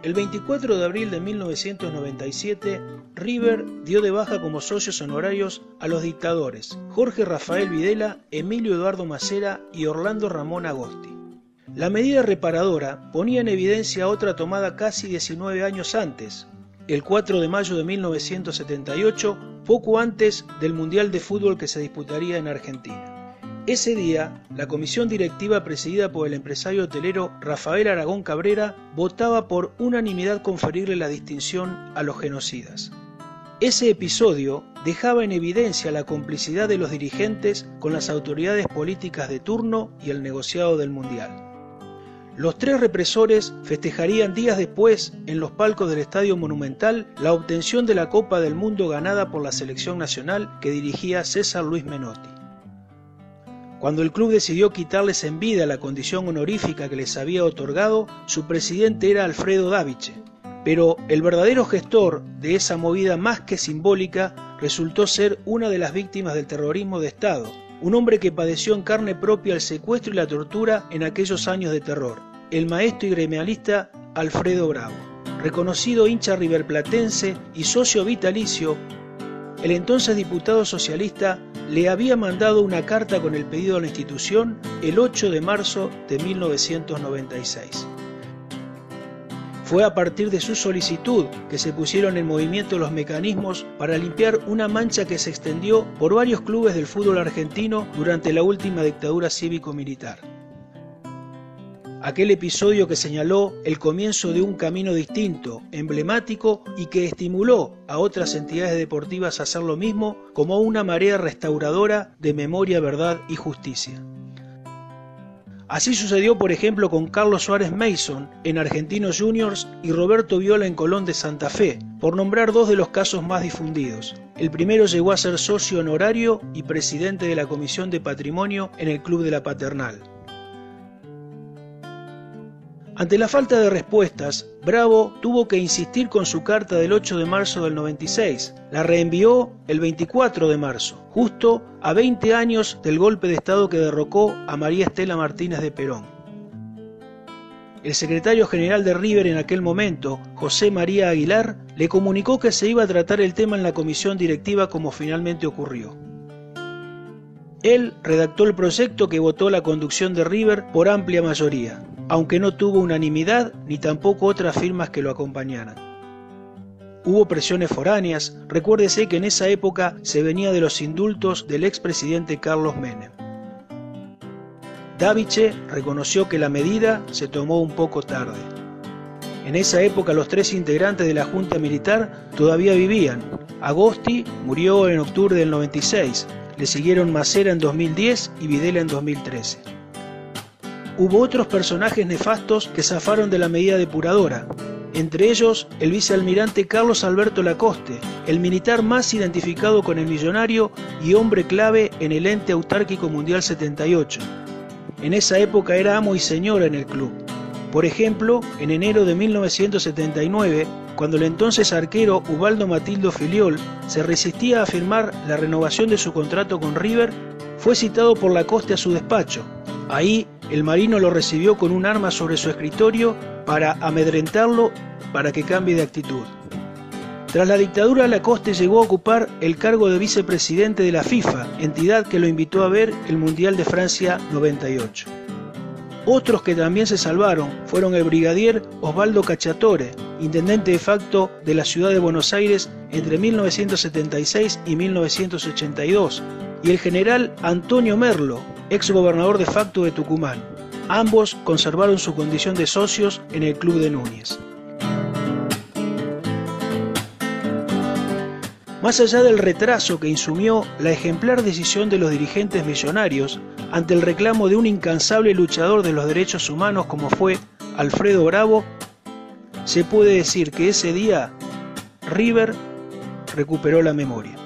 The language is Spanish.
El 24 de abril de 1997, River dio de baja como socios honorarios a los dictadores Jorge Rafael Videla, Emilio Eduardo Macera y Orlando Ramón Agosti. La medida reparadora ponía en evidencia otra tomada casi 19 años antes, el 4 de mayo de 1978, poco antes del Mundial de Fútbol que se disputaría en Argentina. Ese día, la comisión directiva presidida por el empresario hotelero Rafael Aragón Cabrera votaba por unanimidad conferirle la distinción a los genocidas. Ese episodio dejaba en evidencia la complicidad de los dirigentes con las autoridades políticas de turno y el negociado del Mundial. Los tres represores festejarían días después, en los palcos del Estadio Monumental, la obtención de la Copa del Mundo ganada por la selección nacional que dirigía César Luis Menotti. Cuando el club decidió quitarles en vida la condición honorífica que les había otorgado, su presidente era Alfredo Daviche. Pero el verdadero gestor de esa movida más que simbólica resultó ser una de las víctimas del terrorismo de Estado, un hombre que padeció en carne propia el secuestro y la tortura en aquellos años de terror, el maestro y gremialista Alfredo Bravo. Reconocido hincha riverplatense y socio vitalicio, el entonces diputado socialista le había mandado una carta con el pedido a la institución el 8 de marzo de 1996. Fue a partir de su solicitud que se pusieron en movimiento los mecanismos para limpiar una mancha que se extendió por varios clubes del fútbol argentino durante la última dictadura cívico-militar. Aquel episodio que señaló el comienzo de un camino distinto, emblemático y que estimuló a otras entidades deportivas a hacer lo mismo como una marea restauradora de memoria, verdad y justicia. Así sucedió, por ejemplo, con Carlos Suárez Mason en Argentinos Juniors y Roberto Viola en Colón de Santa Fe, por nombrar dos de los casos más difundidos. El primero llegó a ser socio honorario y presidente de la Comisión de Patrimonio en el Club de la Paternal. Ante la falta de respuestas, Bravo tuvo que insistir con su carta del 8 de marzo del 96. La reenvió el 24 de marzo, justo a 20 años del golpe de Estado que derrocó a María Estela Martínez de Perón. El secretario general de River en aquel momento, José María Aguilar, le comunicó que se iba a tratar el tema en la comisión directiva como finalmente ocurrió. Él redactó el proyecto que votó la conducción de River por amplia mayoría, aunque no tuvo unanimidad ni tampoco otras firmas que lo acompañaran. Hubo presiones foráneas, recuérdese que en esa época se venía de los indultos del expresidente Carlos Menem. Daviche reconoció que la medida se tomó un poco tarde. En esa época los tres integrantes de la Junta Militar todavía vivían. Agosti murió en octubre del 96, le siguieron Macera en 2010 y Videla en 2013. Hubo otros personajes nefastos que zafaron de la medida depuradora, entre ellos el vicealmirante Carlos Alberto Lacoste, el militar más identificado con el millonario y hombre clave en el ente autárquico mundial 78. En esa época era amo y señor en el club. Por ejemplo, en enero de 1979, cuando el entonces arquero Ubaldo Matildo Filiol se resistía a firmar la renovación de su contrato con River, fue citado por Lacoste a su despacho. Ahí, el marino lo recibió con un arma sobre su escritorio para amedrentarlo para que cambie de actitud. Tras la dictadura, Lacoste llegó a ocupar el cargo de vicepresidente de la FIFA, entidad que lo invitó a ver el Mundial de Francia 98. Otros que también se salvaron fueron el brigadier Osvaldo Cacciatore, intendente de facto de la ciudad de Buenos Aires entre 1976 y 1982, y el general Antonio Merlo, ex gobernador de facto de Tucumán. Ambos conservaron su condición de socios en el club de Núñez. Más allá del retraso que insumió la ejemplar decisión de los dirigentes millonarios ante el reclamo de un incansable luchador de los derechos humanos como fue Alfredo Bravo, se puede decir que ese día River recuperó la memoria.